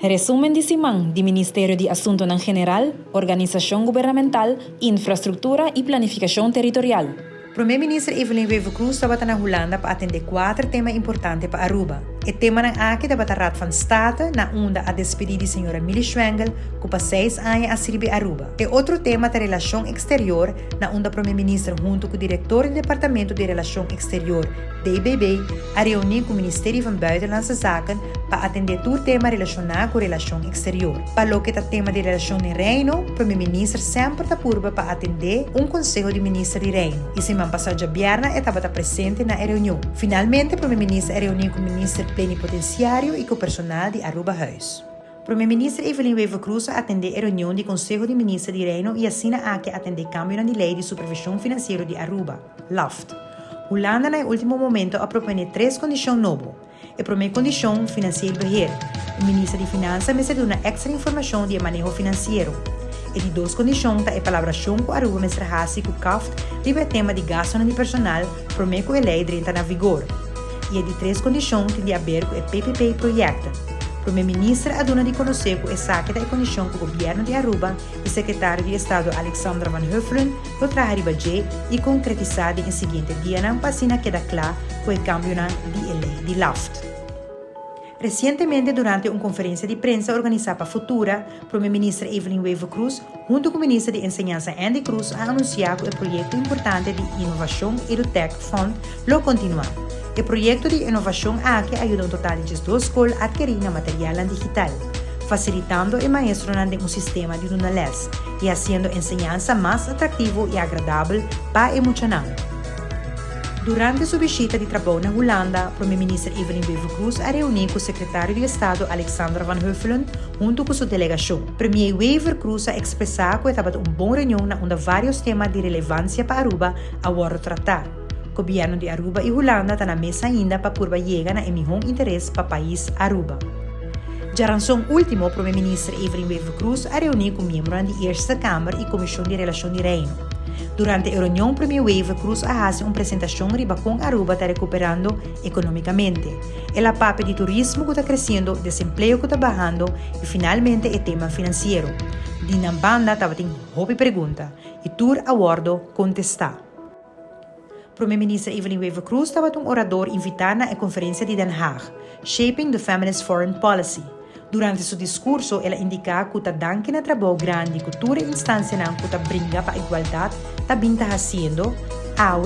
Resumen de Simão, do Ministério de Assunto General, Organização Governamental, Infraestrutura e Planificação Territorial. Primeiro-Ministro Evelyn Wever-Cruz estava na Holanda para atender 4 temas importantes para Aruba. O tema ng aqui da Raad van State na onda a despedir de senhora Millie Schwengel, que pa 6 anos a servir Aruba. E outro tema da relação exterior na onda Primeiro-Ministro junto com o diretor do Departamento de Relação Exterior, DBB, a reunir com o Ministério van Buitenlandse Zaken para atender todo tema relacionado com relação exterior. Para o que é tema de relação de Reino, o Primeiro-Ministro sempre está purba para atender Conselho de Ministros de Reino. E semana passada, Bierna estava presente na reunião. Finalmente, o Primeiro-Ministro reuniu com o Ministro Plenipotenciário e com o personal de Aruba House. Primeiro-Ministro Evelyn Wever-Cruz atendeu a reunião do Conselho de Ministros de Reino e assina a que atender cambio na lei de supervisão financeira de Aruba, LAFT. Holanda, no último momento, propõe 3 condições novas. A primeira condição, financeiro beheer. O Ministro de Finanças me deu uma extra informação de manejo financeiro. E de 2 condições, a colaboração com Aruba me traz com o CAFT sobre o tema de gasto de personal, promete que a lei entra na vigor. E de 3 condições que de haver com o PPP projeto. O Primeiro-Ministro aduna de conhecer com essa da condição com o governo de Aruba e o Secretário de Estado Alexander Van Huffelen lo traharibadje e concretizado em seguinte dia na passina queda claro com o cambio na lei de LAFT. Recentemente, durante uma conferência de prensa organizada para Futura, o Primeiro-Ministro Evelyn Wever-Cruz, junto com o Ministro de Enseñanza Andy Cruz, ha anunciado que o projeto importante de inovação EduTech Fund lo continuar. O projeto de inovação que ajuda um total de 2 escolas a adquirir material digital, facilitando o maestro um sistema de tunneles e fazendo a enseñanza mais atrativo e agradável para o emocionante. Durante sua visita de trabalho na Holanda, o Primeiro-Ministro Evelyn Wever-Cruz a reuniu com o Secretário de Estado Alexander Van Huffelen junto com sua delegação. Premier Wever-Cruz a expressar que estava uma reunião onde vários temas de relevância para Aruba a foram tratados. O governo de Aruba e Holanda estão na mesa ainda para purba chegar na melhor interesse para o país Aruba. Já razão último, o Primeiro-Ministro Evelyn Wever-Cruz a reuniu com membros da Eerste Câmara e Comissão de Relação de Reino. Durante a reunião, o Premier Wever-Cruz fez uma apresentação riba com Aruba está recuperando economicamente. Ela papo de turismo que está crescendo, desemprego que está bajando e finalmente o tema financeiro. De na banda estava tendo hobby pergunta e tur a bordo contestar. O Primeiro-Ministro Evelyn Wever-Cruz estava um orador invitado na conferência de Den Haag, Shaping the Feminist Foreign Policy. Durante seu discurso, ela indicou que o danke na trabalho grande que toda instância não que brinca para a igualdade está binta fazendo,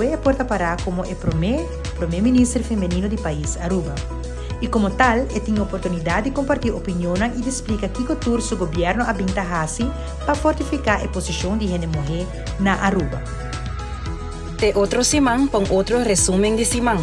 é porta para como é primeiro-ministro feminino do país Aruba. E como tal, tem a oportunidade de compartilhar opinião e de explicar que o seu governo a binta para fortificar a posição de gente mulher na Aruba. Te outro Simão, com outro resumen de Simão.